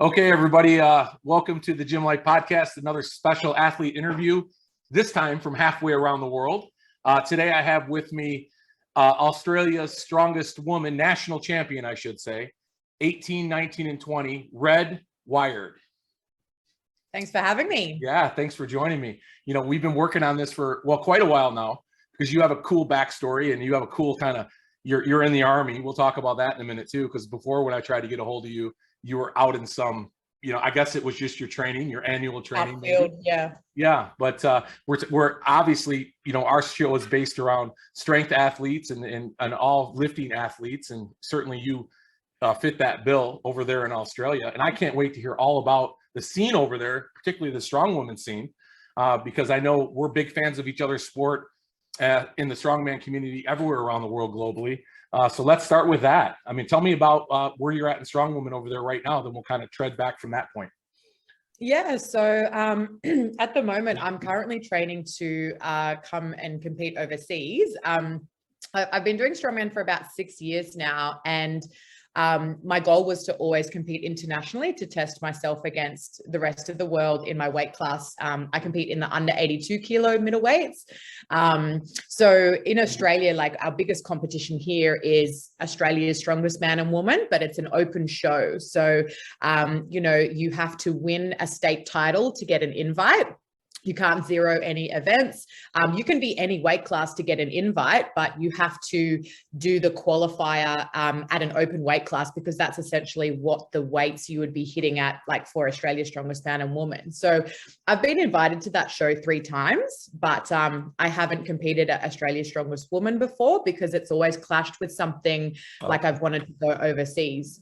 Okay, everybody, welcome to the Gym Life Podcast, another special athlete interview, this time from halfway around the world. Today I have with me Australia's strongest woman, national champion, I should say, 18, 19, and 20, Red Wiard. Thanks for having me. Yeah, thanks for joining me. You know, we've been working on this for, well, quite a while now, because you have a cool backstory and you have a cool kind of, you're in the Army. We'll talk about that in a minute too, because before when I tried to get a hold of you, you were out in some, you know, I guess it was just your training, your annual training. Maybe. Yeah. Yeah. But we're obviously, you know, our show is based around strength athletes and all lifting athletes. And certainly you fit that bill over there in Australia. And I can't wait to hear all about the scene over there, particularly the strongwoman scene, because I know we're big fans of each other's sport in the strongman community everywhere around the world globally. So let's start with that. I mean, tell me about where you're at in Strongwomen over there right now, then we'll kind of tread back from that point. Yeah, so at the moment, I'm currently training to come and compete overseas. I've been doing strongman for about 6 years now, and my goal was to always compete internationally to test myself against the rest of the world in my weight class. I compete in the under 82 kilo middleweights. So in Australia, like our biggest competition here is Australia's strongest man and woman, but it's an open show. So, you know, you have to win a state title to get an invite. You can't zero any events. You can be any weight class to get an invite, but you have to do the qualifier at an open weight class, because that's essentially what the weights you would be hitting at, like for Australia's strongest man and woman. So I've been invited to that show 3 times, but I haven't competed at Australia's strongest woman before, because it's always clashed with something like I've wanted to go overseas.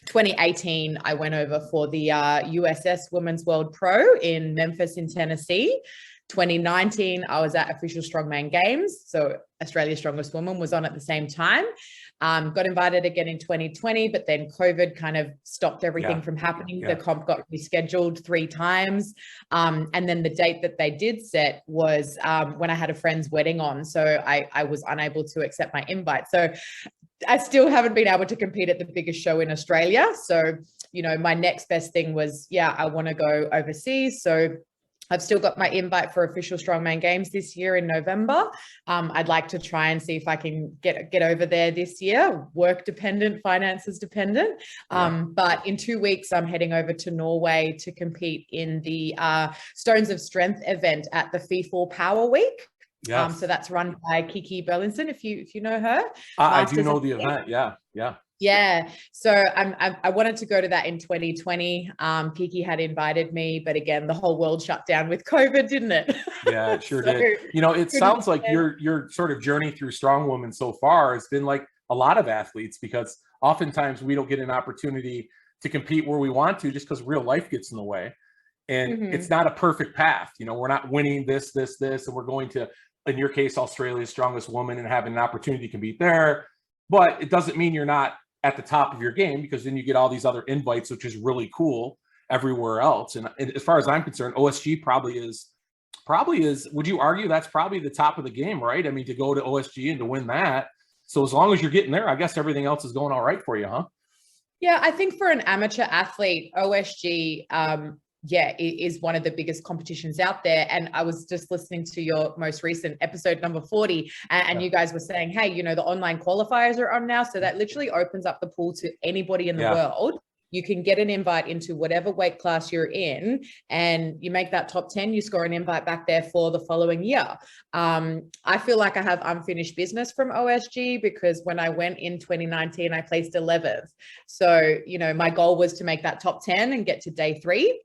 2018, I went over for the USS Women's World Pro in Memphis in Tennessee. 2019, I was at Official Strongman Games. So Australia's Strongest Woman was on at the same time. Got invited again in 2020, but then COVID kind of stopped everything from happening. The comp got rescheduled 3 times. And then the date that they did set was when I had a friend's wedding on. So I was unable to accept my invite. So I still haven't been able to compete at the biggest show in Australia. So, you know, my next best thing was, I want to go overseas. So I've still got my invite for Official Strongman Games this year in November. I'd like to try and see if I can get over there this year. Work dependent, finances dependent. But in 2 weeks, I'm heading over to Norway to compete in the Stones of Strength event at the FIFO Power Week. So that's run by Kiki Berlinson, if you know her. I do know the event. Yeah. So I wanted to go to that in 2020. Kiki had invited me, but again, the whole world shut down with COVID, didn't it? Yeah, it sure did. You know, it sounds like your sort of journey through Strongwoman so far has been like a lot of athletes, because oftentimes we don't get an opportunity to compete where we want to, just because real life gets in the way. And it's not a perfect path. You know, we're not winning this, and we're going to, in your case, Australia's strongest woman and having an opportunity to compete there. But it doesn't mean you're not at the top of your game, because then you get all these other invites, which is really cool everywhere else. And as far as I'm concerned, OSG probably is, would you argue that's probably the top of the game, right? I mean, to go to OSG and to win that. So as long as you're getting there, I guess everything else is going all right for you, huh? Yeah, I think for an amateur athlete, OSG, is one of the biggest competitions out there. And I was just listening to your most recent episode, number 40, and you guys were saying, hey, you know, the online qualifiers are on now. So that literally opens up the pool to anybody in the world. You can get an invite into whatever weight class you're in, and you make that top 10, you score an invite back there for the following year. I feel like I have unfinished business from OSG, because when I went in 2019, I placed 11th. So, you know, my goal was to make that top 10 and get to day 3.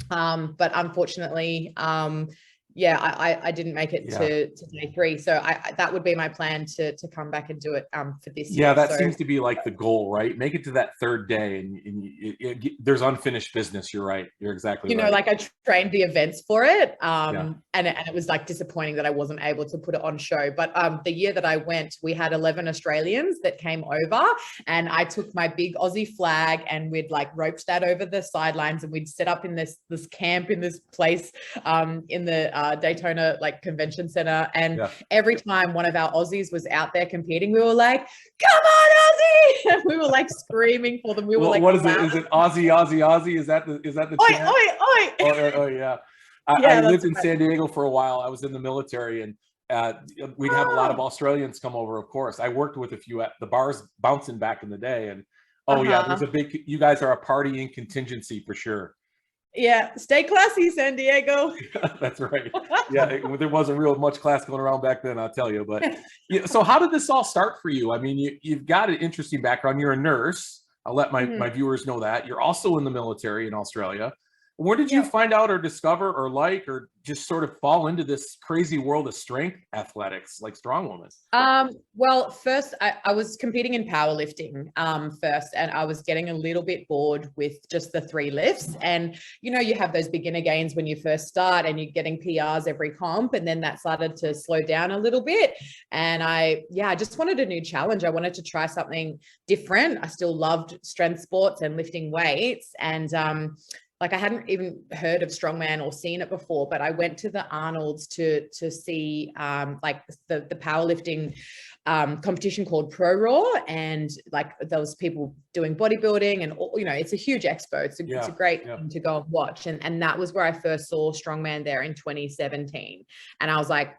But unfortunately, I didn't make it to day 3. So that would be my plan to come back and do it for this year. Yeah, that seems to be like the goal, right? Make it to that 3rd day, and there's unfinished business. You're right. You're exactly right. You know, like I trained the events for it, and it was like disappointing that I wasn't able to put it on show. But the year that I went, we had 11 Australians that came over, and I took my big Aussie flag and we'd like roped that over the sidelines, and we'd set up in this camp in this place in the Daytona like convention center. And every time one of our Aussies was out there competing, we were like, come on, Aussie. And we were like screaming for them. We were like, what is it? Is it Aussie, Aussie, Aussie? Is that the oi, chant? Oh, yeah. I lived in San Diego for a while. I was in the military, and we'd have a lot of Australians come over, of course. I worked with a few at the bars bouncing back in the day. And there's a big, you guys are a partying contingency for sure. Yeah, stay classy, San Diego. That's right. Yeah, there wasn't real much class going around back then, I'll tell you. But so how did this all start for you? I mean, you've got an interesting background. You're a nurse. I'll let my viewers know that. You're also in the military in Australia. Where did you find out or discover or or just sort of fall into this crazy world of strength athletics like Strongwomen? Well, first I was competing in powerlifting first, and I was getting a little bit bored with just the 3 lifts. And, you have those beginner gains when you first start and you're getting PRs every comp. And then that started to slow down a little bit. And I just wanted a new challenge. I wanted to try something different. I still loved strength sports and lifting weights. And, I hadn't even heard of strongman or seen it before, but I went to the Arnold's to see the powerlifting competition called Pro Raw, and there was people doing bodybuilding, and it's a huge expo. It's a great thing to go and watch, and that was where I first saw strongman there in 2017, and I was like,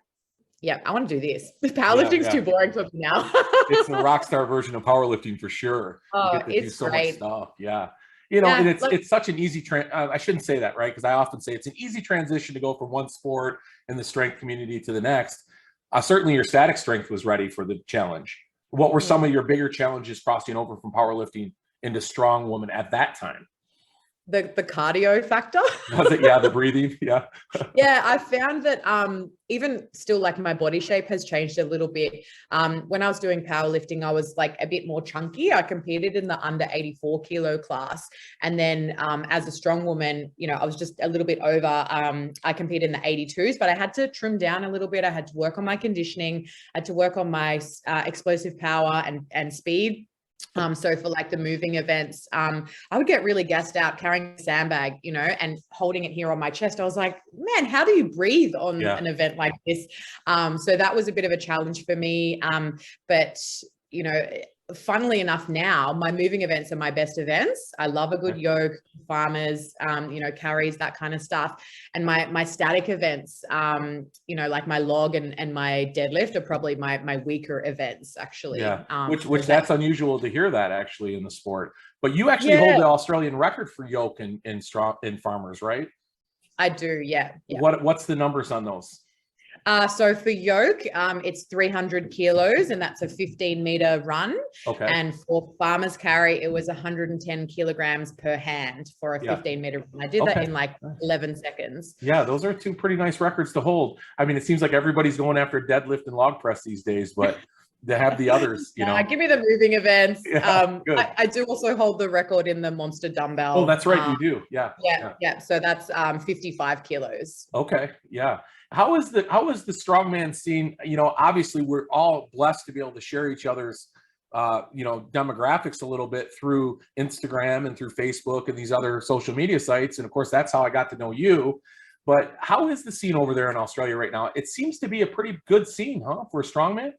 yeah, I want to do this. Powerlifting's too boring for me now. It's the rock star version of powerlifting for sure. Oh, you get to do so much stuff. Yeah. And it's such an easy I shouldn't say that, right? Because I often say it's an easy transition to go from one sport in the strength community to the next. Certainly your static strength was ready for the challenge. What were some of your bigger challenges crossing over from powerlifting into Strongwoman at that time? The cardio factor. Was it? Yeah, the breathing. Yeah. Yeah, I found that even still, my body shape has changed a little bit. When I was doing powerlifting, I was a bit more chunky. I competed in the under 84 kilo class. And then as a strong woman, I was just a little bit over. I competed in the 82s, but I had to trim down a little bit. I had to work on my conditioning. I had to work on my explosive power and speed. So for the moving events, I would get really gassed out carrying a sandbag, and holding it here on my chest. I was like, man, how do you breathe on an event like this? So that was a bit of a challenge for me. But, funnily enough, now my moving events are my best events. I love a good yoke, farmers, carries, that kind of stuff. And my static events, my log and my deadlift are probably my weaker events, actually. Yeah, which that's unusual to hear that actually in the sport. But you actually hold the Australian record for yoke in farmers, right? I do, yeah. What's the numbers on those? So for yoke, it's 300 kilos, and that's a 15-meter run. Okay. And for farmer's carry, it was 110 kilograms per hand for a 15-meter run. I did that in 11 seconds. Yeah, those are 2 pretty nice records to hold. I mean, it seems like everybody's going after deadlift and log press these days, but they have the others, Give me the moving events. I do also hold the record in the monster dumbbell. Oh, that's right, you do. Yeah. So that's 55 kilos. Okay, yeah. How is the strongman scene? Obviously we're all blessed to be able to share each other's demographics a little bit through Instagram and through Facebook and these other social media sites. And of course, that's how I got to know you. But how is the scene over there in Australia right now? It seems to be a pretty good scene, huh, for a strongman?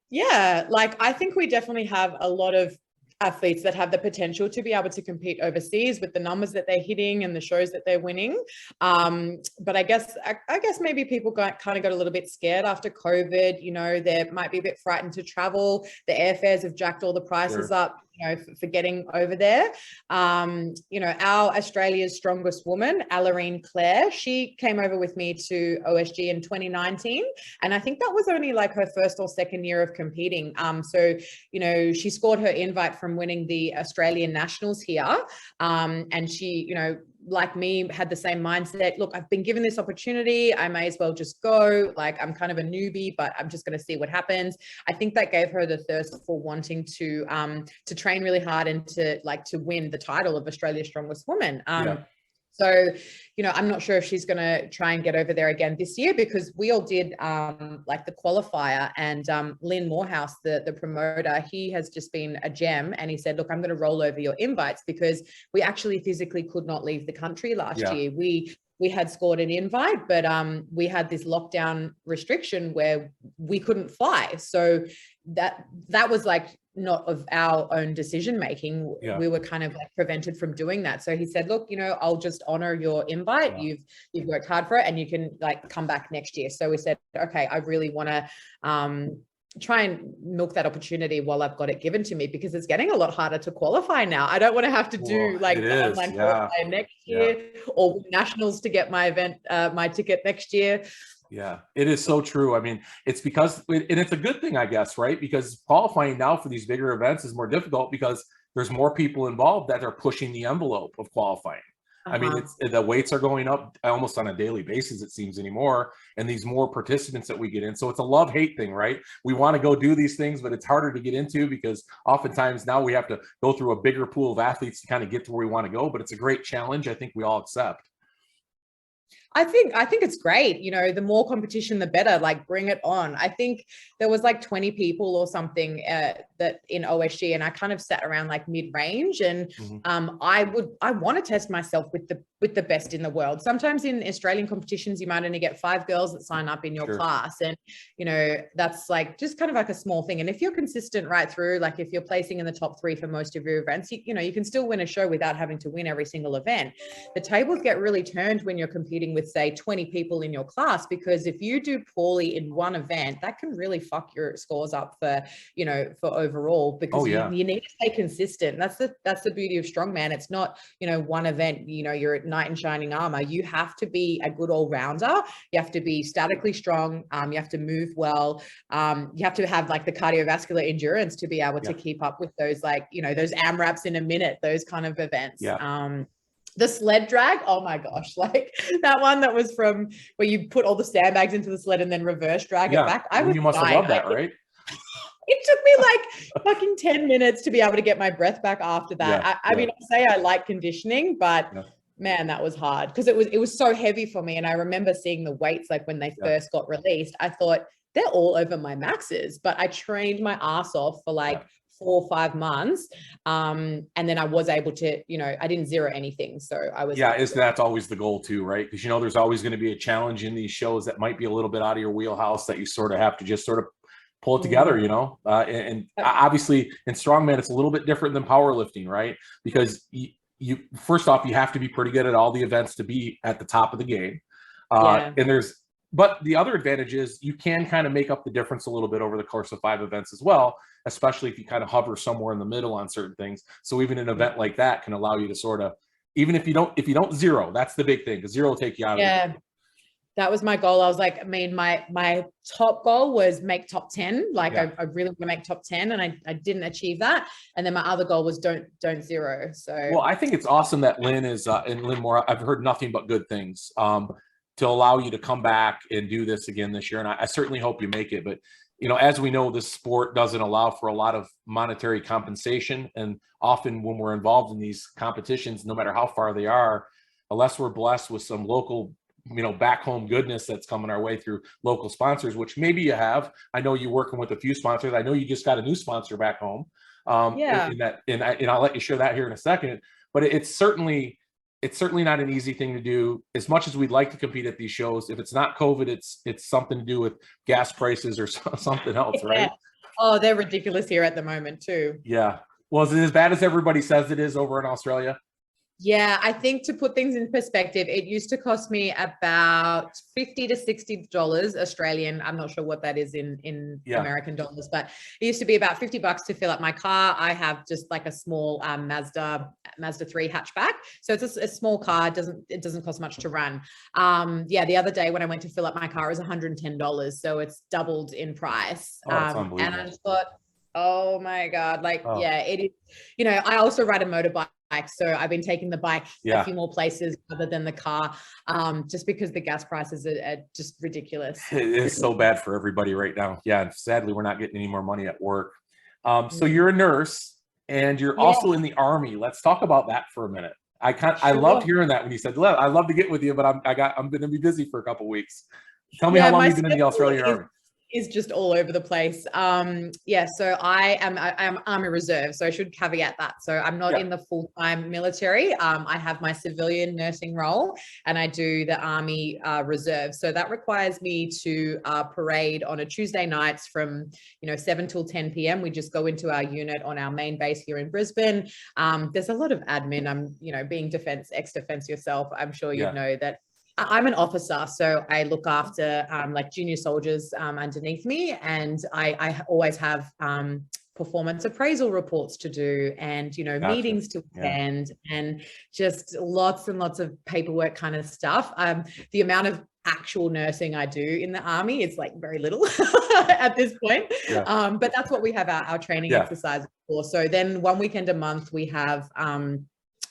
Yeah, I think we definitely have a lot of athletes that have the potential to be able to compete overseas with the numbers that they're hitting and the shows that they're winning. But I guess maybe people kind of got a little bit scared after COVID. They might be a bit frightened to travel. The airfares have jacked all the prices up, for getting over there. Our Australia's strongest woman, Alarine Claire, she came over with me to OSG in 2019. And I think that was only her first or second year of competing. So, she scored her invite from winning the Australian Nationals here. And she, like me, had the same mindset. Look, I've been given this opportunity. I may as well just go. I'm kind of a newbie, but I'm just going to see what happens. I think that gave her the thirst for wanting to train really hard and to win the title of Australia's strongest woman. So, I'm not sure if she's going to try and get over there again this year, because we all did the qualifier, and Lynn Morehouse, the promoter, he has just been a gem. And he said, look, I'm going to roll over your invites, because we actually physically could not leave the country last year. We we had scored an invite, but we had this lockdown restriction where we couldn't fly. So that was like not of our own decision making. Yeah. We were kind of like prevented from doing that. So he said, look, you know, I'll just honor your invite. Yeah. You've worked hard for it, and you can like come back next year. So we said, okay, I really want to try and milk that opportunity while I've got it given to me, because it's getting a lot harder to qualify now. I don't want to have to do like the online qualify next year or nationals to get my event, my ticket next year. Yeah, it is so true. I mean, it's because, and it's a good thing, I guess, right? Because qualifying now for these bigger events is more difficult because there's more people involved that are pushing the envelope of qualifying. I mean, the weights are going up almost on a daily basis, it seems, anymore. And these more participants that we get in. So it's a love-hate thing, right? We want to go do these things, but it's harder to get into because oftentimes now we have to go through a bigger pool of athletes to kind of get to where we want to go. But it's a great challenge. I think we all accept. I think it's great. You know, the more competition, the better. Like, bring it on. I think there was like 20 people or something that in OSG, and I kind of sat around like mid-range. And I want to test myself with the best in the world. Sometimes in Australian competitions, you might only get 5 girls that sign up in your class, and you know, that's like just kind of like a small thing. And if you're consistent right through, like if you're placing in the top 3 for most of your events, you know, you can still win a show without having to win every single event. The tables get really turned when you're competing with, say, 20 people in your class, because if you do poorly in one event, that can really fuck your scores up for, you know, for overall, because you need to stay consistent. That's the beauty of strongman. It's not, you know, one event, you know, you're at knight in shining armor. You have to be a good all-rounder. You have to be statically strong. You have to move well. You have to have like the cardiovascular endurance to be able to keep up with those, like, you know, those AMRAPs in a minute, those kind of events. The sled drag, oh my gosh, like that one that was from where you put all the sandbags into the sled and then reverse drag it back. You must have loved that, right? It took me like fucking 10 minutes to be able to get my breath back after that. I mean, I say I like conditioning, but man, that was hard because it was so heavy for me. And I remember seeing the weights, like when they first got released, I thought they're all over my maxes, but I trained my ass off for like 4 or 5 months. And then I was able to, you know, I didn't zero anything. So I was. Yeah, that's always the goal too, right? Because, you know, there's always going to be a challenge in these shows that might be a little bit out of your wheelhouse that you sort of have to just sort of pull it together, you know? And obviously in strongman, it's a little bit different than powerlifting, right? Because you first off, you have to be pretty good at all the events to be at the top of the game. But the other advantage is you can kind of make up the difference a little bit over the course of 5 events as well, especially if you kind of hover somewhere in the middle on certain things. So even an event like that can allow you to sort of, even if you don't zero, that's the big thing, because zero will take you out of the game. That was my goal. I was like, I mean, my top goal was make top 10. Like I really want to make top 10, and I didn't achieve that. And then my other goal was don't zero. So, well, I think it's awesome that Lynn is, and Lynn Moore, I've heard nothing but good things. To allow you to come back and do this again this year. And I certainly hope you make it. But, you know, as we know, this sport doesn't allow for a lot of monetary compensation. And often when we're involved in these competitions, no matter how far they are, unless we're blessed with some local, you know, back home goodness that's coming our way through local sponsors, which maybe you have. I know you're working with a few sponsors. I know you just got a new sponsor back home. And I'll let you share that here in a second. But it's certainly not an easy thing to do. As much as we'd like to compete at these shows, if it's not COVID, it's something to do with gas prices or something else, right? Oh, they're ridiculous here at the moment too. Yeah. Well, is it as bad as everybody says it is over in Australia? Yeah, I think to put things in perspective, it used to cost me about $50 to $60 Australian. I'm not sure what that is in American dollars, but it used to be about $50 to fill up my car. I have just like a small Mazda 3 hatchback. So it's a small car. It doesn't cost much to run. The other day when I went to fill up my car, it was $110. So it's doubled in price. That's unbelievable. And I just thought, oh my God, it is, you know, I also ride a motorbike. So I've been taking the bike a few more places other than the car, just because the gas prices are just ridiculous. It is so bad for everybody right now. Yeah. And sadly, we're not getting any more money at work. So you're a nurse and you're also in the Army. Let's talk about that for a minute. I loved hearing that when you said, I'd love to get with you, but I'm going to be busy for a couple of weeks. Tell me how long you've been in the Australian Army. is just all over the place. Yeah, so I'm Army Reserve, so I should caveat that. So I'm not in the full-time military. I have my civilian nursing role, and I do the Army Reserve. So that requires me to parade on a Tuesday nights from 7 till 10 p.m. We just go into our unit on our main base here in Brisbane. There's a lot of admin. I'm being ex-defense yourself, I'm sure you know that. I'm an officer, so I look after like junior soldiers underneath me, and I always have performance appraisal reports to do, and meetings to attend, and just lots and lots of paperwork kind of stuff. The amount of actual nursing I do in the Army, it's like very little at this point. But that's what we have our training exercise for. So then 1 weekend a month we have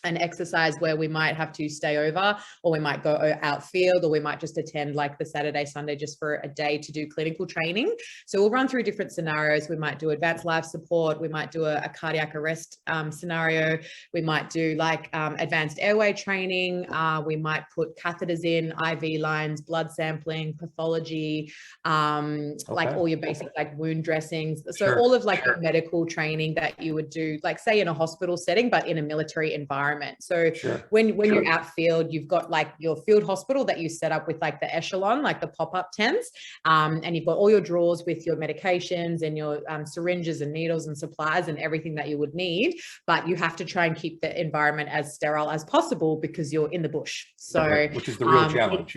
an exercise where we might have to stay over, or we might go outfield, or we might just attend like the Saturday, Sunday, just for a day to do clinical training. So we'll run through different scenarios. We might do advanced life support. We might do a cardiac arrest scenario. We might do like advanced airway training. We might put catheters in, IV lines, blood sampling, pathology, like all your basic like wound dressings. So all of like the medical training that you would do, like say in a hospital setting, but in a military environment. So when you're outfield, you've got like your field hospital that you set up with like the echelon, like the pop-up tents, and you've got all your drawers with your medications and your syringes and needles and supplies and everything that you would need. But you have to try and keep the environment as sterile as possible because you're in the bush. So which is the real challenge.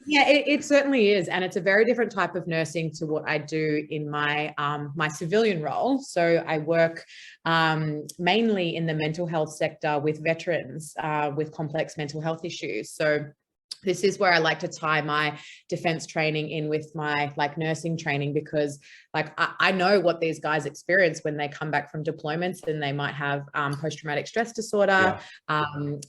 Yeah, it certainly is. And it's a very different type of nursing to what I do in my my civilian role. So I work mainly in the mental health sector with veterans with complex mental health issues. So this is where I like to tie my defense training in with my like nursing training, because like I know what these guys experience when they come back from deployments, and they might have post-traumatic stress disorder,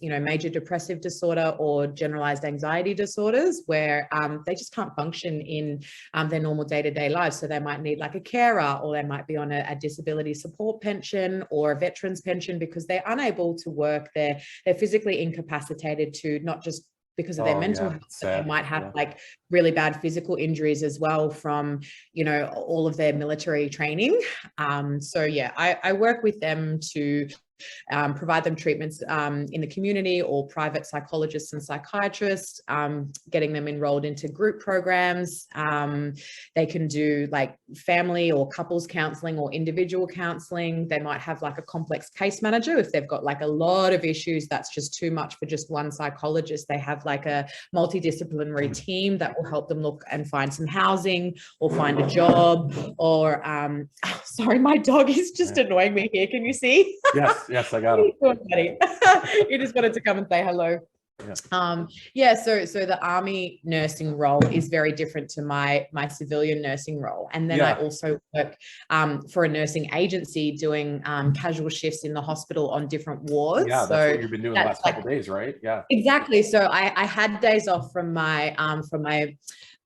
major depressive disorder, or generalized anxiety disorders, where they just can't function in their normal day-to-day lives. So they might need like a carer, or they might be on a disability support pension or a veterans pension because they're unable to work. They're physically incapacitated to, not just because of their mental health, they might have like really bad physical injuries as well from, all of their military training. So yeah, I work with them to provide them treatments in the community, or private psychologists and psychiatrists, getting them enrolled into group programs. They can do like family or couples counseling or individual counseling. They might have like a complex case manager if they've got like a lot of issues that's just too much for just one psychologist. They have like a multidisciplinary team that will help them look and find some housing or find a job, or sorry, my dog is just annoying me here. Can you see? Yes, I got him. He just wanted to come and say hello. So the Army nursing role is very different to my civilian nursing role. And then I also work for a nursing agency doing casual shifts in the hospital on different wards. Yeah, that's what you've been doing the last couple of days, right? Yeah, exactly. So I had days off from my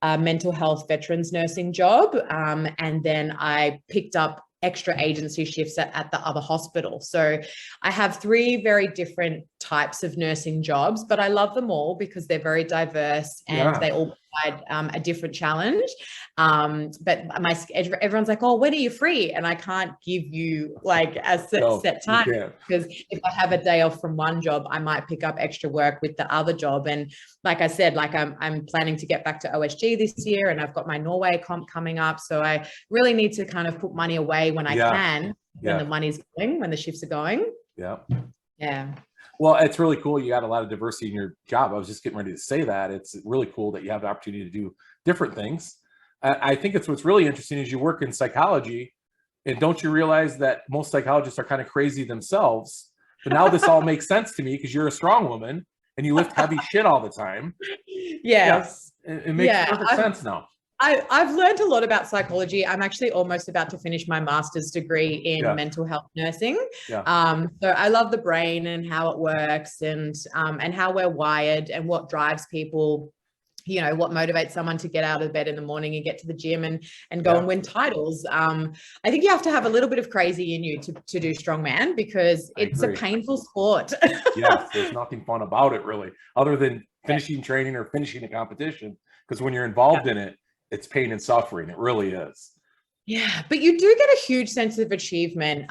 mental health veterans nursing job, and then I picked up extra agency shifts at the other hospital. So I have 3 very different types of nursing jobs, but I love them all because they're very diverse and they all provide a different challenge. But everyone's like, oh, when are you free? And I can't give you like a set time, because if I have a day off from one job, I might pick up extra work with the other job. And like I said, like I'm planning to get back to OSG this year, and I've got my Norway comp coming up. So I really need to kind of put money away when I can, when the money's going, when the shifts are going. Yeah. Well, it's really cool. You got a lot of diversity in your job. I was just getting ready to say that. It's really cool that you have the opportunity to do different things. I think what's really interesting is you work in psychology, and don't you realize that most psychologists are kind of crazy themselves? But now this all makes sense to me because you're a strong woman and you lift heavy shit all the time. Yes. It makes perfect sense now. I've learned a lot about psychology. I'm actually almost about to finish my master's degree in mental health nursing. So I love the brain and how it works, and how we're wired, and what drives people, what motivates someone to get out of bed in the morning and get to the gym and go and win titles. I think you have to have a little bit of crazy in you to do strongman, because it's a painful sport. There's nothing fun about it really, other than finishing training or finishing a competition, because when you're involved in it, it's pain and suffering. It really is. Yeah, but you do get a huge sense of achievement.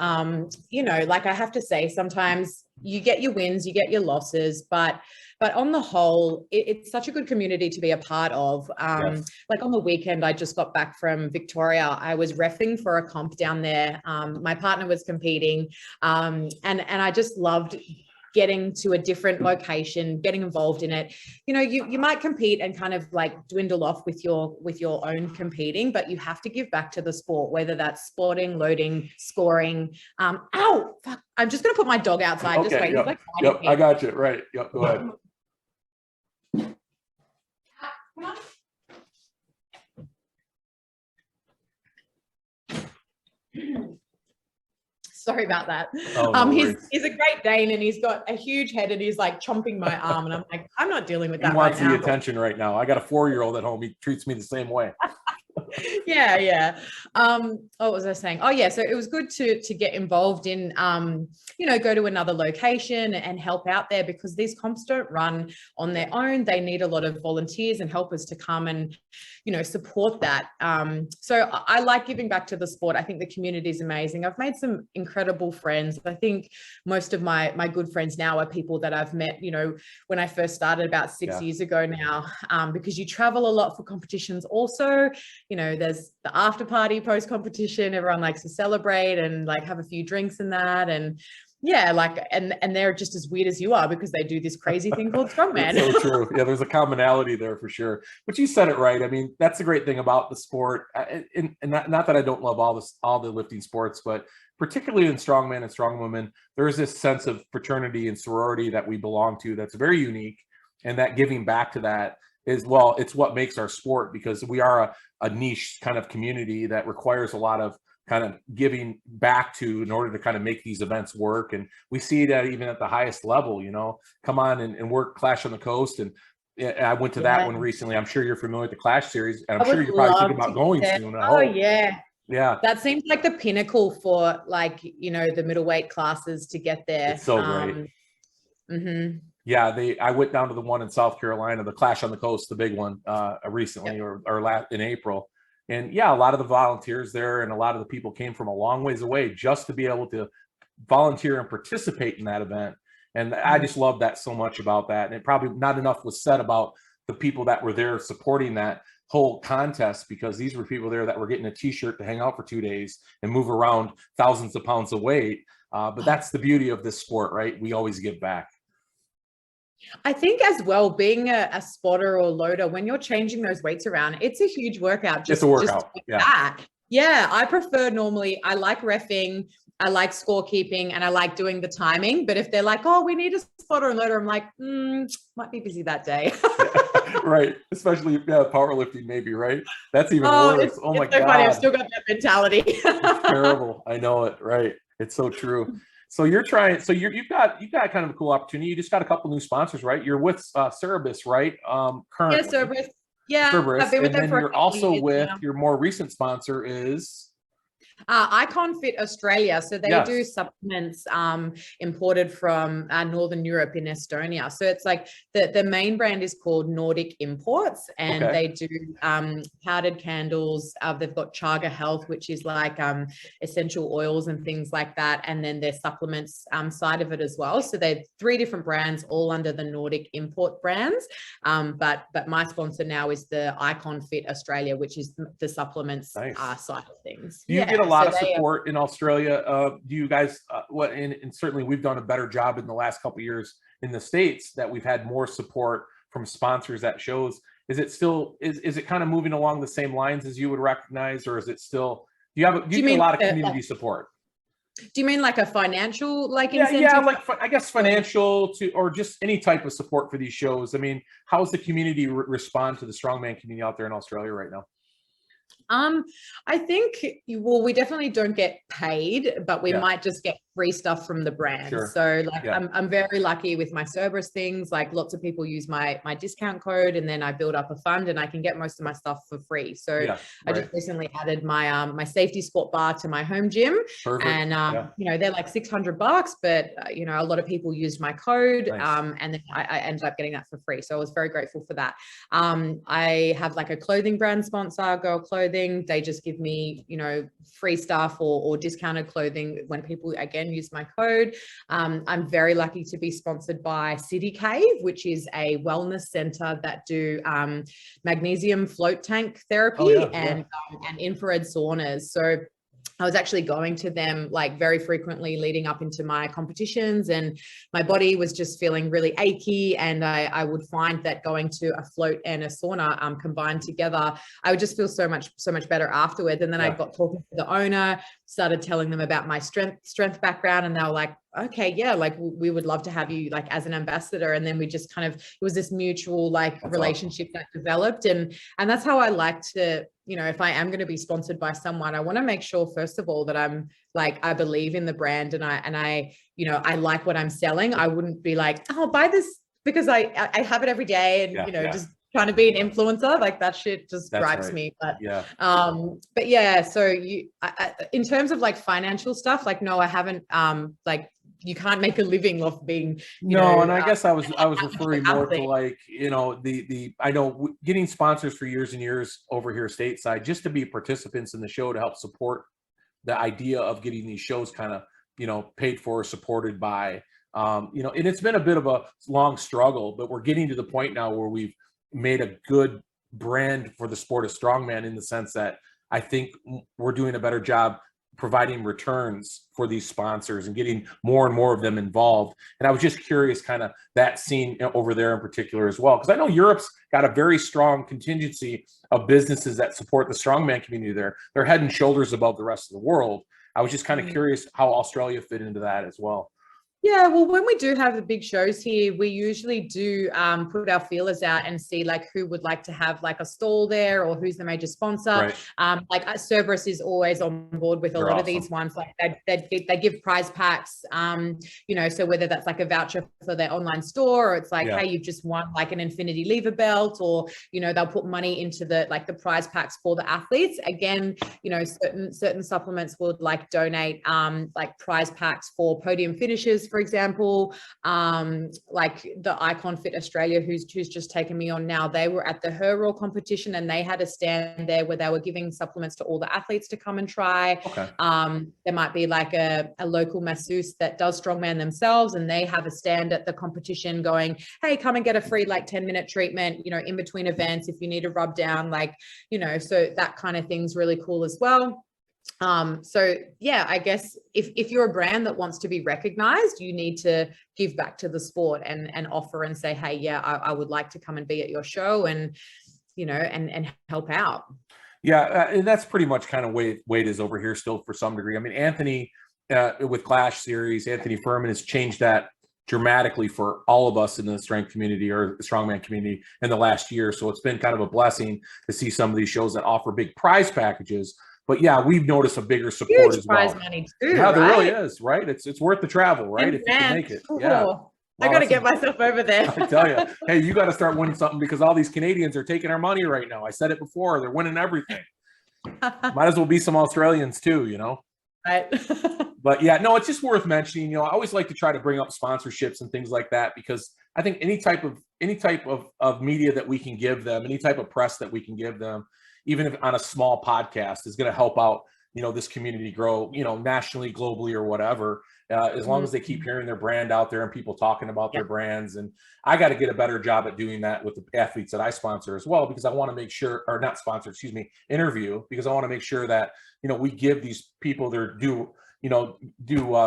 You know, like I have to say, sometimes you get your wins, you get your losses, but on the whole, it's such a good community to be a part of. Yes. Like on the weekend, I just got back from Victoria. I was reffing for a comp down there. My partner was competing, and I just loved getting to a different location, getting involved in it. You know, you might compete and kind of like dwindle off with your own competing, but you have to give back to the sport, whether that's sporting, loading, scoring. Ow, fuck. I'm just gonna put my dog outside. Okay, just wait. Yep, He's like, yep, I got you. Right. Yep, go ahead. Come on. Sorry about that. Oh, no he's a Great Dane and he's got a huge head and he's like chomping my arm and I'm like, I'm not dealing with that. He wants the attention right now. I got a 4-year-old at home. He treats me the same way. Yeah. What was I saying? Oh yeah, so it was good to get involved in you know, go to another location and help out there, because these comps don't run on their own. They need a lot of volunteers and helpers to come and, you know, support that. So I like giving back to the sport. I think the community is amazing. I've made some incredible friends. I think most of my good friends now are people that I've met, you know, when I first started about 6 years ago now, because you travel a lot for competitions also. You know, there's the after party post competition, everyone likes to celebrate and like have a few drinks and that. And yeah, like, and they're just as weird as you are because they do this crazy thing called strongman. So true. Yeah, there's a commonality there for sure. But you said it right. I mean, that's the great thing about the sport. And not that I don't love all the lifting sports, but particularly in strongman and strongwomen, there is this sense of fraternity and sorority that we belong to that's very unique. And that giving back to that is, well, it's what makes our sport, because we are a niche kind of community that requires a lot of kind of giving back to in order to kind of make these events work. And we see that even at the highest level, you know, come on and work Clash on the Coast. And I went to that one recently. I'm sure you're familiar with the Clash series, and I'm sure you're probably thinking about going soon. Oh yeah. Yeah. That seems like the pinnacle for, like, you know, the middleweight classes to get there. It's so great. Yeah, I went down to the one in South Carolina, the Clash on the Coast, the big one, recently, or in April. And yeah, a lot of the volunteers there and a lot of the people came from a long ways away just to be able to volunteer and participate in that event. And I just love that so much about that. And it probably not enough was said about the people that were there supporting that whole contest, because these were people there that were getting a t-shirt to hang out for 2 days and move around thousands of pounds of weight. But that's the beauty of this sport, right? We always give back. I think as well, being a spotter or loader, when you're changing those weights around, it's a huge workout. It's a workout. Yeah, I prefer normally, I like reffing, I like scorekeeping, and I like doing the timing. But if they're like, oh, we need a spotter and loader, I'm like, might be busy that day. Right. Especially powerlifting, maybe, right? That's even worse. Oh my God. Funny. I've still got that mentality. It's terrible. I know it. Right. It's so true. So you've got kind of a cool opportunity. You just got a couple new sponsors, right? You're with Cerebus, right? Currently. Yeah, Cerebus. Yeah, Cerebus. I've been with them for you're also with your more recent sponsor is Icon Fit Australia. So they do supplements imported from Northern Europe in Estonia. So it's like the main brand is called Nordic Imports, and they do powdered candles. They've got Chaga Health, which is like essential oils and things like that. And then their supplements side of it as well. So they're 3 different brands, all under the Nordic Import brands. But my sponsor now is the Icon Fit Australia, which is the supplements side of things. Do you get a lot of support in Australia? Do you guys, and certainly we've done a better job in the last couple of years in the States, that we've had more support from sponsors at shows. Is it still, is it kind of moving along the same lines as you would recognize, or is it still, do you get a lot of community support? Do you mean like a financial incentive? Yeah, like I guess financial or just any type of support for these shows. I mean, how's the community respond to the strongman community out there in Australia right now? I think, we definitely don't get paid, but we might just get free stuff from the brand. Sure. So like, I'm very lucky with my Cerberus things. Like lots of people use my discount code, and then I build up a fund and I can get most of my stuff for free. So I just recently added my, my safety sport bar to my home gym. Perfect. And, you know, they're like $600, but you know, a lot of people used my code. Nice. And then I ended up getting that for free. So I was very grateful for that. I have like a clothing brand sponsor, Girl Clothing. They just give me, you know, free stuff or discounted clothing when people again use my code. I'm very lucky to be sponsored by City Cave, which is a wellness center that do magnesium float tank therapy and infrared saunas. So I was actually going to them like very frequently leading up into my competitions, and my body was just feeling really achy. And I would find that going to a float and a sauna combined together, I would just feel so much better afterwards. And then I got talking to the owner, started telling them about my strength background, and they were like, okay, yeah, like we would love to have you like as an ambassador. And then we just kind of, it was this mutual like relationship that developed. And that's how I like to, you know, if I am going to be sponsored by someone, I want to make sure first of all that I'm like, I believe in the brand, and I, you know, I like what I'm selling. I wouldn't be like, oh, buy this because I have it every day, and you know, just trying to be an influencer, like that shit just gripes me. But yeah, so in terms of like financial stuff, like no, I haven't like, you can't make a living off being, you know, and I guess I was referring more to like, you know, I know getting sponsors for years and years over here stateside, just to be participants in the show to help support the idea of getting these shows kind of, you know, paid for, supported by, you know, and it's been a bit of a long struggle, but we're getting to the point now where we've made a good brand for the sport of strongman, in the sense that I think we're doing a better job providing returns for these sponsors and getting more and more of them involved. And I was just curious, kind of that scene over there in particular as well, because I know Europe's got a very strong contingency of businesses that support the strongman community there. They're head and shoulders above the rest of the world. I was just kind of curious how Australia fit into that as well. Yeah, well, when we do have the big shows here, we usually do put our feelers out and see like who would like to have like a stall there, or who's the major sponsor. Right. Like Cerberus is always on board with a lot of these ones. Like they give prize packs, you know, so whether that's like a voucher for their online store, or it's like, hey, you've just won like an Infinity Lever belt, or, you know, they'll put money into the like the prize packs for the athletes. Again, you know, certain supplements would like donate like prize packs for podium finishes, for example. Like the Icon Fit Australia, who's just taken me on now, they were at the hurdle competition, and they had a stand there where they were giving supplements to all the athletes to come and try. Okay. There might be like a local masseuse that does strongman themselves, and they have a stand at the competition going, hey, come and get a free like 10-minute treatment, you know, in between events if you need a rub down, like, you know, so that kind of thing's really cool as well. So yeah, I guess if you're a brand that wants to be recognized, you need to give back to the sport and offer and say, hey, yeah, I would like to come and be at your show, and, you know, and help out. Yeah. And that's pretty much kind of way it is over here still, for some degree. I mean, Anthony, with Clash Series, Anthony Furman has changed that dramatically for all of us in the strength community or the strongman community in the last year. So it's been kind of a blessing to see some of these shows that offer big prize packages. But yeah, we've noticed a bigger support as well. Prize money too, yeah, there really is, right? It's worth the travel, right? If you can make it. Yeah. Wow, I got to get myself over there. I tell you, hey, you got to start winning something, because all these Canadians are taking our money right now. I said it before, they're winning everything. Might as well be some Australians too, you know? Right. But yeah, no, it's just worth mentioning. You know, I always like to try to bring up sponsorships and things like that, because I think any type of media that we can give them, any type of press that we can give them, even if on a small podcast, is going to help out, you know, this community grow, you know, nationally, globally, or whatever, as long as they keep hearing their brand out there and people talking about their brands. And I got to get a better job at doing that with the athletes that I sponsor as well, because I want to make sure, or not sponsor, excuse me, interview, because I want to make sure that, you know, we give these people their due, you know,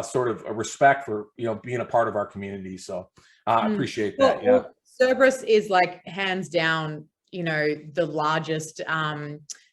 sort of a respect for, you know, being a part of our community. So I appreciate that. Well, Cerberus is like hands down, you know, the largest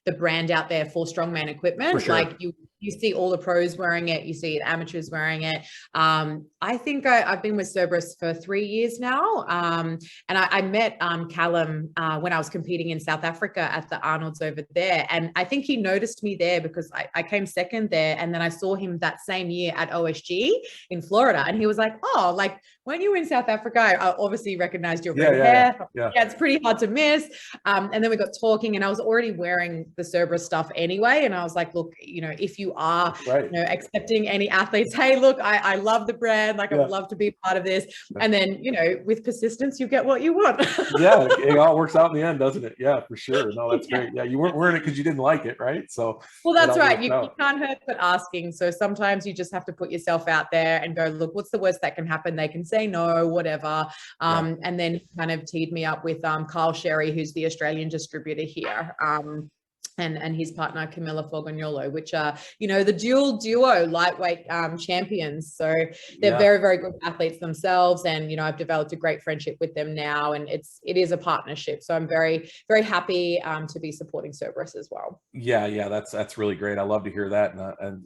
the brand out there for strongman equipment. For sure. Like you You see all the pros wearing it. You see amateurs wearing it. I think I've been with Cerberus for 3 years now. And I met Callum when I was competing in South Africa at the Arnold's over there. And I think he noticed me there because I came second there. And then I saw him that same year at OSG in Florida. And he was like, oh, like, when you were in South Africa, I obviously recognized your red hair. Yeah, it's pretty hard to miss. And then we got talking and I was already wearing the Cerberus stuff anyway. And I was like, look, you know, if you are, you know, accepting any athletes, hey, look, I love the brand. Like, I'd love to be part of this. And then, you know, with persistence, you get what you want. It all works out in the end, doesn't it? Yeah, for sure. No, that's great. Yeah, you weren't wearing it because you didn't like it, right? So, well, that's right. You can't hurt but asking. So sometimes you just have to put yourself out there and go, look, what's the worst that can happen? They can say no, whatever. And then he kind of teed me up with Carl Sherry, who's the Australian distributor here. And his partner Camilla Fogagnolo, which are, you know, the duo lightweight champions. So they're very, very good athletes themselves. And, you know, I've developed a great friendship with them now, and it is a partnership. So I'm very, very happy to be supporting Cerberus as well. Yeah, that's really great. I love to hear that,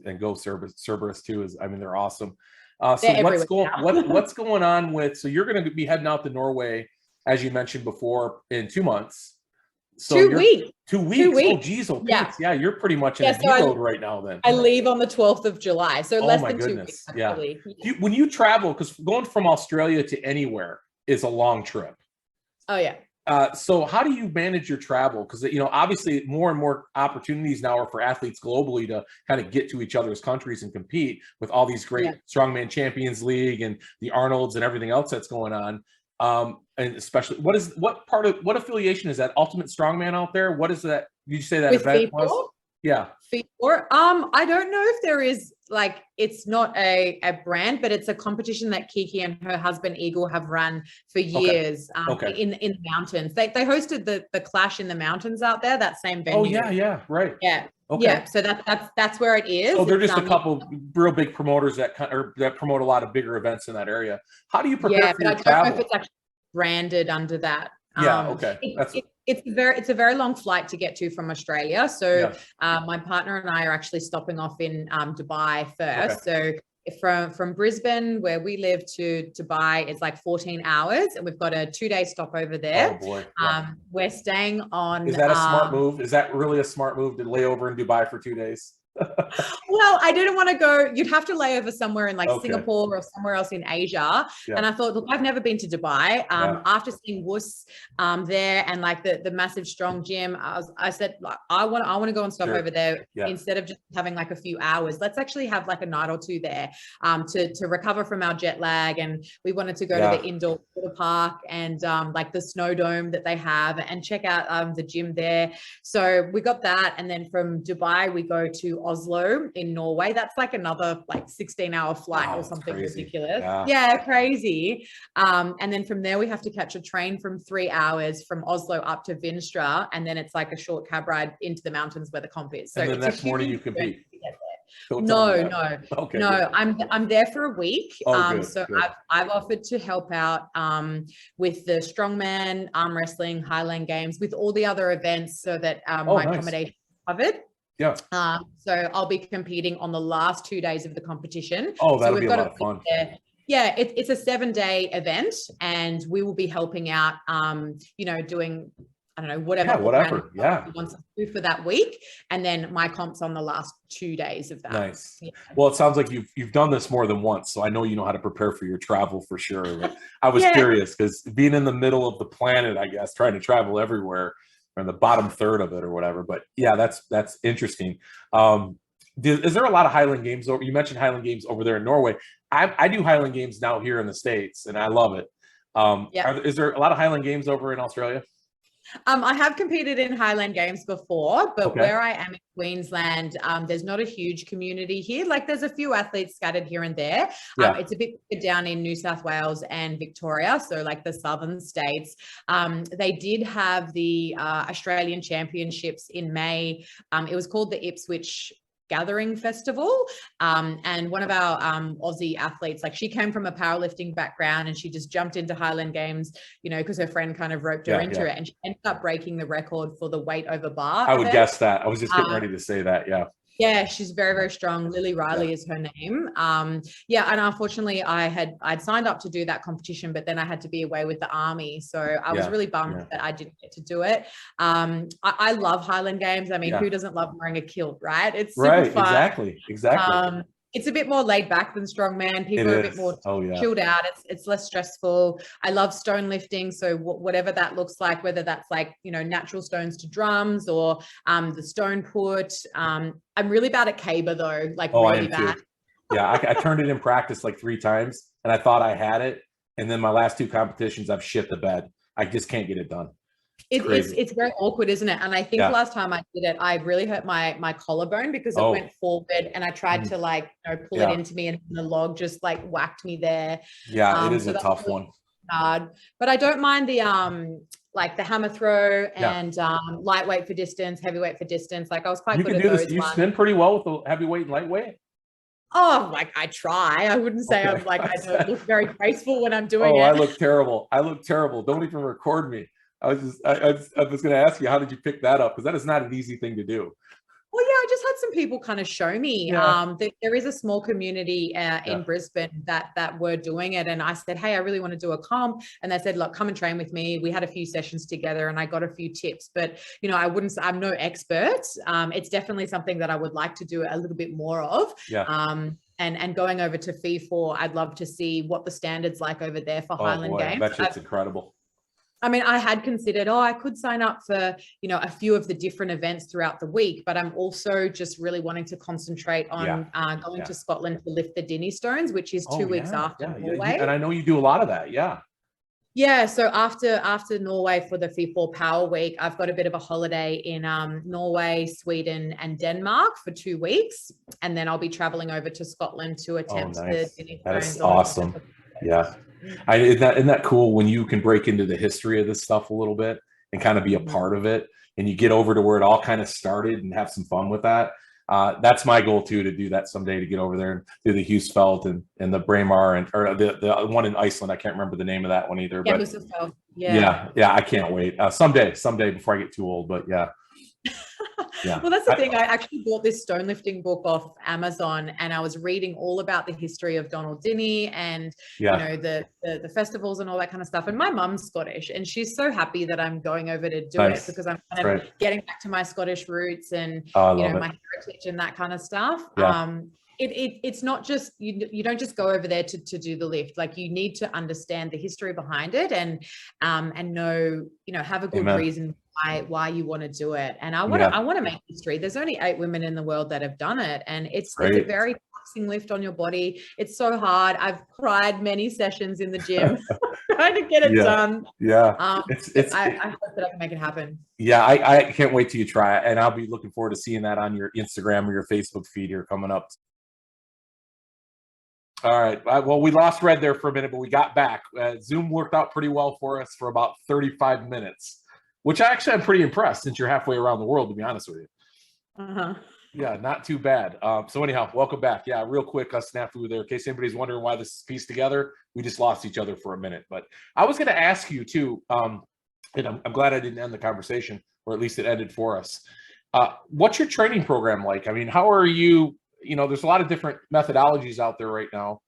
and go Cerberus too. I mean, they're awesome. So what's going on with? So you're going to be heading out to Norway, as you mentioned before, in 2 months. So 2 weeks. 2 weeks. Oh, geez. Oh, yeah. You're pretty much in a deload right now then. I leave on the 12th of July. So less than 2 weeks. Actually. Yeah. When you travel, because going from Australia to anywhere is a long trip. Oh, yeah. So how do you manage your travel? Because, you know, obviously more and more opportunities now are for athletes globally to kind of get to each other's countries and compete with all these great Strongman Champions League and the Arnolds and everything else that's going on. And especially what affiliation is that? Ultimate Strongman out there? What is that? Did you say that with event was? Yeah. I don't know if there is, like, it's not a brand, but it's a competition that Kiki and her husband Eagle have run for years. In the mountains. They hosted the Clash in the mountains out there, that same venue. Oh yeah, right. Yeah. Okay. Yeah, so that's where it is. So they're just a couple real big promoters that promote a lot of bigger events in that area. How do you prepare for your travel? I don't know if it's actually branded under that. It's a very long flight to get to from Australia. So my partner and I are actually stopping off in Dubai first. So from Brisbane, where we live, to Dubai, it's like 14 hours, and we've got a 2-day stopover there. Oh boy. We're staying on. Is that a smart move? Is that really a smart move to lay over in Dubai for 2 days? Well, I didn't want to go. You'd have to lay over somewhere in like Singapore or somewhere else in Asia. And I thought, look, I've never been to Dubai. After seeing Woos there and like the massive strong gym, I said, like, I want to go and stop over there instead of just having like a few hours. Let's actually have like a night or two there to recover from our jet lag. And we wanted to go to the indoor water park and like the snow dome that they have, and check out the gym there. So we got that, and then from Dubai we go to Oslo in Norway. That's like another like 16-hour flight or something ridiculous. Crazy. And then from there we have to catch a train from 3 hours from Oslo up to Vinstra, and then it's like a short cab ride into the mountains where the comp is. So and the next morning you compete. No. I'm there for a week. Good. I've offered to help out with the strongman, arm wrestling, Highland Games, with all the other events, so that my accommodation is covered. Yeah. So I'll be competing on the last 2 days of the competition. Oh, that'll be a lot of fun. Yeah, it's a 7-day event, and we will be helping out, doing, I don't know, whatever. He wants to do for that week. And then my comp's on the last 2 days of that. Nice. Yeah. Well, it sounds like you've done this more than once, so I know you know how to prepare for your travel for sure. But I was curious, because being in the middle of the planet, I guess, trying to travel everywhere, in the bottom third of it or whatever, but that's interesting. Is there a lot of Highland Games over? You mentioned Highland Games over there in Norway. I do Highland Games now here in the States, and I love it. Is there a lot of Highland Games over in Australia? I have competed in Highland Games before, but where I am in Queensland, there's not a huge community here. Like, there's a few athletes scattered here and there. It's a bit down in New South Wales and Victoria, so like the southern states. They did have the Australian Championships in May. It was called the Ipswich Gathering Festival, and one of our Aussie athletes, like, she came from a powerlifting background and she just jumped into Highland Games, because her friend kind of roped her into it, and she ended up breaking the record for the weight over bar I would guess that. I was just getting ready to say that. Yeah, she's very, very strong. Lily Riley is her name. Yeah, and unfortunately I'd signed up to do that competition, but then I had to be away with the army. So I was really bummed that I didn't get to do it. I love Highland Games. I mean, who doesn't love wearing a kilt, right? It's super fun. Exactly. It's a bit more laid back than strongman. People are a bit more chilled out. It's less stressful. I love stone lifting. So whatever that looks like, whether that's like, you know, natural stones to drums or the stone put. I'm really bad at caber though, like really bad. Yeah, I turned it in practice like 3 times and I thought I had it. And then my last 2 competitions, I've shit the bed. I just can't get it done. It's very awkward, isn't it? And I think last time I did it, I really hurt my collarbone because it went forward and I tried to like, you know, pull it into me and the log just like whacked me there. Yeah, it is a tough one. Hard, but I don't mind the like the hammer throw and lightweight for distance, heavyweight for distance. Like I was quite good at those. You spin pretty well with the heavyweight and lightweight. Oh, like I try. I wouldn't say I'm like I don't look very graceful when I'm doing it. I look terrible. Don't even record me. I was going to ask you, how did you pick that up? Because that is not an easy thing to do. Well, yeah, I just had some people kind of show me. There is a small community in Brisbane that were doing it. And I said, hey, I really want to do a comp. And they said, look, come and train with me. We had a few sessions together and I got a few tips. But, you know, I'm no expert. It's definitely something that I would like to do a little bit more of. And going over to FIFO, I'd love to see what the standard's like over there for Highland Games. I bet you it's incredible. I mean, I had considered, I could sign up for, you know, a few of the different events throughout the week, but I'm also just really wanting to concentrate on going to Scotland to lift the Dinnie Stones, which is 2 weeks after Norway. And I know you do a lot of that. Yeah. So after Norway for the FIFO Power Week, I've got a bit of a holiday in Norway, Sweden, and Denmark for 2 weeks. And then I'll be traveling over to Scotland to attempt the Dinnie Stones. That is awesome. Yeah. Isn't that cool when you can break into the history of this stuff a little bit and kind of be a part of it, and you get over to where it all kind of started and have some fun with that. That's my goal too, to do that someday, to get over there and do the Husfeldt and the Braemar or the one in Iceland. I can't remember the name of that one either. But yeah, I can't wait. Someday before I get too old. But yeah. Well, that's the thing. I actually bought this stone lifting book off Amazon, and I was reading all about the history of Donald Dinnie and you know the festivals and all that kind of stuff. And my mum's Scottish, and she's so happy that I'm going over to do it because I'm kind of getting back to my Scottish roots and you know my heritage and that kind of stuff. It's not just you don't just go over there to do the lift. Like you need to understand the history behind it and know, you know, have a good reason why you want to do it. And I want to make history. There's only 8 women in the world that have done it, and it's a very taxing lift on your body. It's so hard. I've cried many sessions in the gym trying to get it done. I hope that I can make it happen. I can't wait till you try it, and I'll be looking forward to seeing that on your Instagram or your Facebook feed here coming up. All right. Well, we lost Red there for a minute, but we got back. Zoom worked out pretty well for us for about 35 minutes, which I'm pretty impressed since you're halfway around the world, to be honest with you. Yeah, not too bad. So anyhow, welcome back. Yeah, real quick, snafu there. In case anybody's wondering why this is pieced together, we just lost each other for a minute. But I was going to ask you too, and I'm glad I didn't end the conversation, or at least it ended for us. What's your training program like? I mean, how are you? You know, there's a lot of different methodologies out there right now.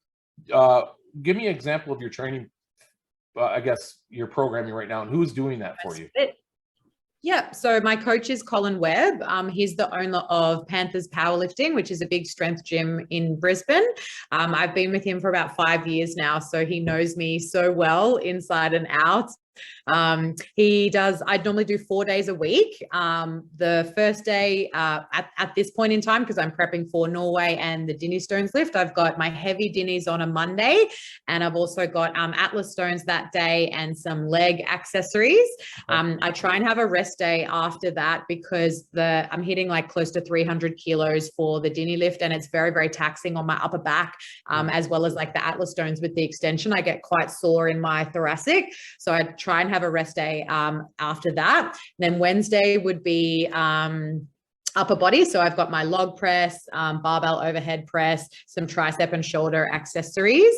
Give me an example of your training, I guess, your programming right now, and who's doing that for you? Yeah, so my coach is Colin Webb. He's the owner of Panthers Powerlifting, which is a big strength gym in Brisbane. I've been with him for about 5 years now, so he knows me so well inside and out. I normally do 4 days a week. The first day at this point in time, because I'm prepping for Norway and the Dinnie Stones lift, I've got my heavy Dinnies on a Monday, and I've also got Atlas Stones that day and some leg accessories. I try and have a rest day after that because I'm hitting like close to 300 kilos for the Dinnie lift, and it's very, very taxing on my upper back, as well as like the Atlas Stones with the extension. I get quite sore in my thoracic, so I try and have a rest day after that. And then Wednesday would be upper body. So I've got my log press, barbell overhead press, some tricep and shoulder accessories.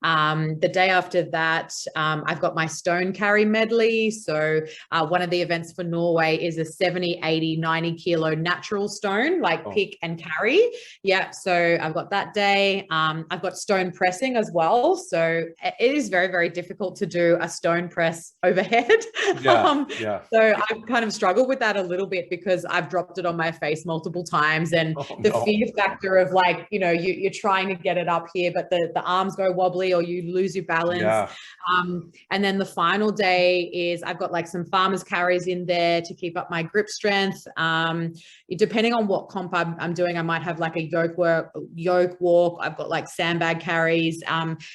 The day after that, I've got my stone carry medley. So one of the events for Norway is a 70, 80, 90 kilo natural stone, like pick and carry. Yeah. So I've got that day. I've got stone pressing as well. So it is very, very difficult to do a stone press overhead. So I've kind of struggled with that a little bit because I've dropped it on my face multiple times, and the fear factor of like, you know, you're trying to get it up here, but the arms go wobbly or you lose your balance. And then the final day is I've got like some farmers carries in there to keep up my grip strength. Depending on what comp I'm doing, I might have like a yoke walk. I've got like sandbag carries,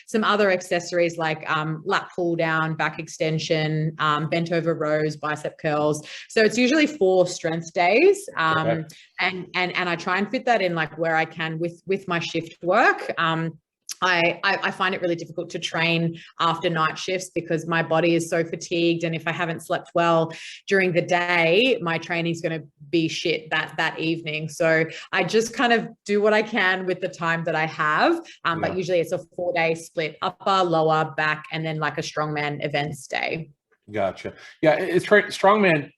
some other accessories like lat pull down, back extension, bent over rows, bicep curls. So it's usually 4 strength days. And I try and fit that in like where I can with my shift work. I find it really difficult to train after night shifts because my body is so fatigued, and if I haven't slept well during the day, my training's going to be shit that evening. So I just kind of do what I can with the time that I have, but usually it's a 4-day split: upper, lower, back, and then like a strongman events day. Gotcha. Yeah, it's strongman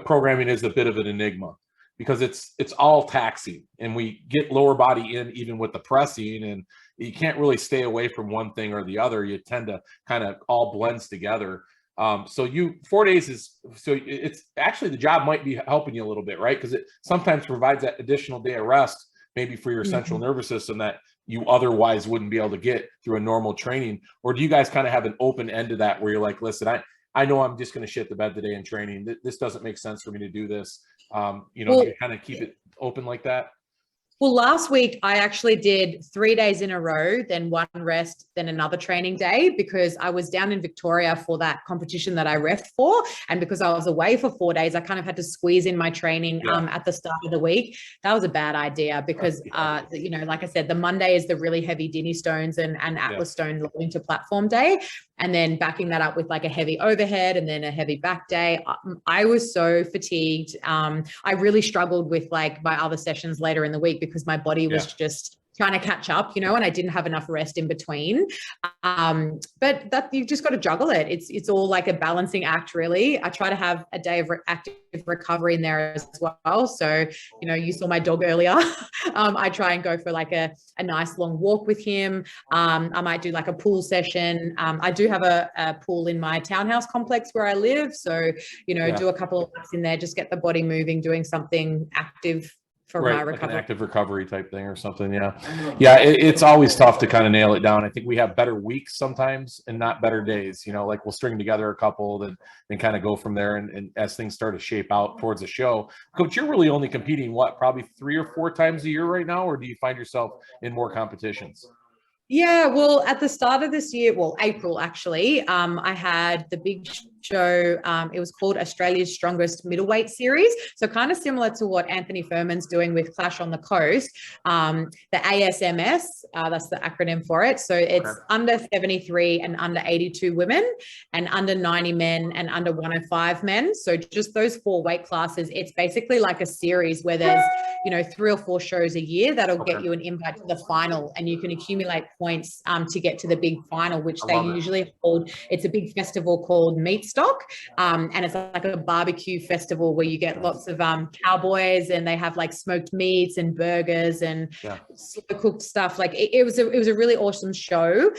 programming is a bit of an enigma because it's all taxing, and we get lower body in even with the pressing, and you can't really stay away from one thing or the other. You tend to kind of all blends together. So 4 days it's actually, the job might be helping you a little bit, right? Because it sometimes provides that additional day of rest, maybe for your central nervous system, that you otherwise wouldn't be able to get through a normal training. Or do you guys kind of have an open end to that where you're like, listen, I know I'm just going to shit the bed today in training. This doesn't make sense for me to do this. You kind of keep it open like that. Well, last week I actually did 3 days in a row, then 1 rest, then another training day, because I was down in Victoria for that competition that I refed for. And because I was away for 4 days, I kind of had to squeeze in my training at the start of the week. That was a bad idea because, you know, like I said, the Monday is the really heavy Dinny stones and Atlas stone loading to platform day. And then backing that up with like a heavy overhead and then a heavy back day. I was so fatigued. I really struggled with like my other sessions later in the week because my body was just trying to catch up, you know, and I didn't have enough rest in between. But that you've just got to juggle it. It's all like a balancing act, really. I try to have a day of active recovery in there as well. So, you know, you saw my dog earlier. I try and go for like a nice long walk with him. I might do like a pool session. I do have a pool in my townhouse complex where I live. So, you know, do a couple of laps in there, just get the body moving, doing something active for my recovery. Like an active recovery type thing or something. It's always tough to kind of nail it down. I think we have better weeks sometimes and not better days, you know, like we'll string together a couple then kind of go from there, and as things start to shape out towards a show. Coach, you're really only competing probably 3 or 4 times a year right now, or do you find yourself in more competitions? Yeah, well, at the start of this year, April actually, I had the big show. It was called Australia's Strongest Middleweight Series. So kind of similar to what Anthony Furman's doing with Clash on the Coast. The ASMS, that's the acronym for it. So it's under 73 and under 82 women, and under 90 men and under 105 men. So just those 4 weight classes. It's basically like a series where there's, you know, 3 or 4 shows a year that'll get you an invite to the final, and you can accumulate points to get to the big final, which they usually hold. It's a big festival called Meat Stock, and it's like a barbecue festival where you get lots of cowboys, and they have like smoked meats and burgers and slow cooked stuff. Like it was a really awesome show.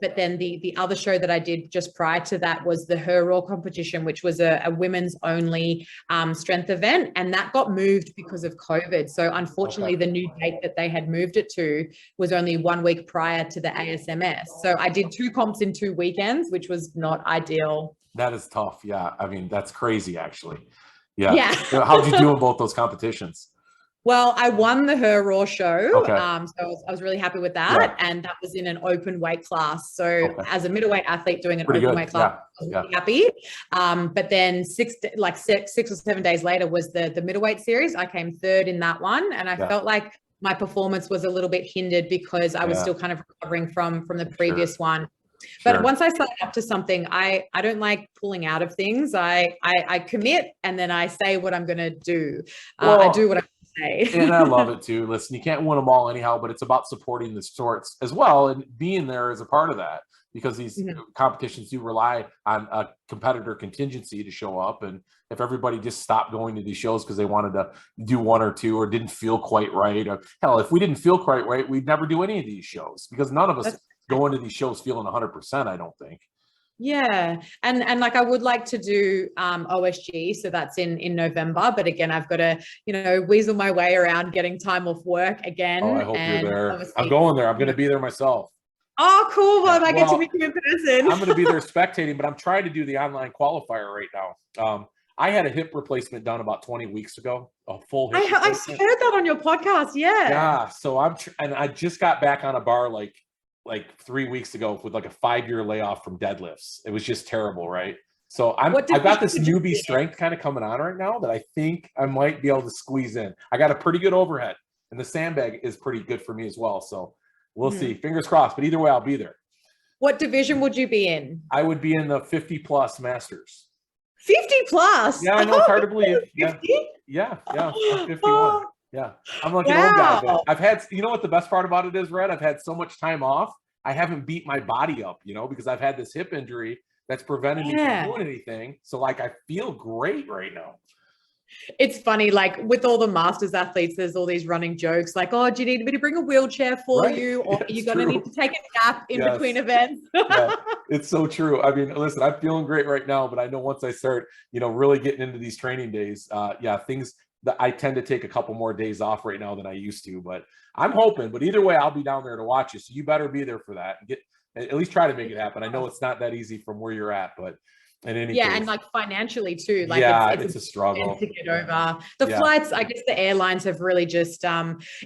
But then the other show that I did just prior to that was the Her Raw competition, which was a women's only strength event, and that got moved because of COVID. So unfortunately, the new date that they had moved it to was only 1 week prior to the ASMS. So I did 2 comps in 2 weekends, which was not ideal. That is tough. Yeah. I mean, that's crazy actually. Yeah. How'd you do in both those competitions? Well, I won the Her Raw show. So I was really happy with that. And that was in an open weight class. So as a middleweight athlete doing an open weight class, I was really happy. But then 6 or 7 days later was the middleweight series. I came 3rd in that one. And I felt like my performance was a little bit hindered because I was still kind of recovering from the previous one. But once I sign up to something, I don't like pulling out of things. I commit, and then I say what I'm going to do. I do what I'm say. And I love it too. Listen, you can't win them all anyhow, but it's about supporting the sports as well and being there as a part of that, because these competitions do rely on a competitor contingency to show up. And if everybody just stopped going to these shows because they wanted to do one or two or didn't feel quite right, or hell, if we didn't feel quite right, we'd never do any of these shows, because none of us go into these shows feeling 100%, I don't think. Yeah. And like, I would like to do OSG. So that's in November. But again, I've got to, you know, weasel my way around getting time off work again. Oh, I hope you're there. I'm going there. I'm going to be there myself. Oh, cool. Well, I get to meet you in person. I'm going to be there spectating, but I'm trying to do the online qualifier right now. I had a hip replacement done about 20 weeks ago, a full hip I've heard that on your podcast. Yeah. Yeah. So and I just got back on a bar like 3 weeks ago with like a 5-year layoff from deadlifts. It was just terrible, right? So I've got this newbie strength kind of coming on right now that I think I might be able to squeeze in. I got a pretty good overhead, and the sandbag is pretty good for me as well. So we'll see. Fingers crossed. But either way, I'll be there. What division would you be in? I would be in the 50+ masters. 50+? Yeah, I know. It's hard to believe. 50? Yeah. I'm 51. Oh. Yeah, I'm like an old guy, but I've had, you know what the best part about it is, Red? I've had so much time off. I haven't beat my body up, you know, because I've had this hip injury that's prevented me from doing anything. So like, I feel great right now. It's funny, like with all the masters athletes, there's all these running jokes like, oh, do you need me to bring a wheelchair for you? Or are you going to need to take a nap in between events? It's so true. I mean, listen, I'm feeling great right now, but I know once I start, you know, really getting into these training days, things that I tend to take a couple more days off right now than I used to, but I'm hoping. But either way, I'll be down there to watch you. So you better be there for that and at least try to make it happen. I know it's not that easy from where you're at, but in any case. And like financially too, like it's a struggle to get over. The flights, I guess the airlines have really just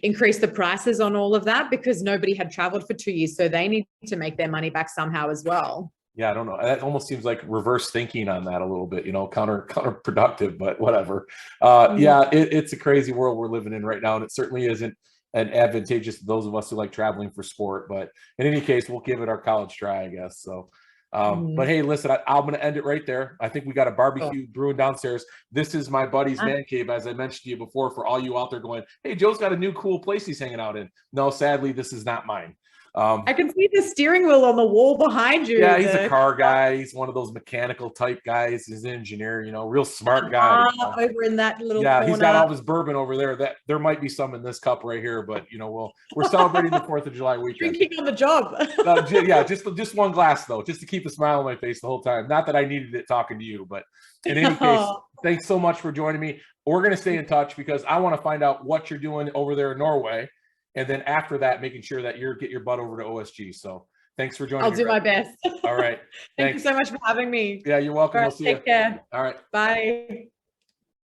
increased the prices on all of that because nobody had traveled for 2 years, so they need to make their money back somehow as well. Yeah, I don't know. That almost seems like reverse thinking on that a little bit, you know, counterproductive, but whatever. It's a crazy world we're living in right now, and it certainly isn't an advantageous to those of us who like traveling for sport. But in any case, we'll give it our college try, I guess. So, but hey, listen, I'm going to end it right there. I think we got a barbecue brewing downstairs. This is my buddy's man cave, as I mentioned to you before, for all you out there going, hey, Joe's got a new cool place he's hanging out in. No, sadly, this is not mine. I can see the steering wheel on the wall behind you. Yeah, he's a car guy. He's one of those mechanical type guys. He's an engineer, you know, real smart guy. Over in that little corner. He's got all his bourbon over there. That there might be some in this cup right here, but you know, we're celebrating the 4th of July weekend. Drinking on the job. Just one glass though, just to keep a smile on my face the whole time. Not that I needed it talking to you, but in any case, thanks so much for joining me. We're gonna stay in touch because I want to find out what you're doing over there in Norway. And then after that, making sure that get your butt over to OSG. So thanks for joining me. I'll do my best. All right. Thank you so much for having me. Yeah, you're welcome. All right, we'll see you. Take care. All right. Bye.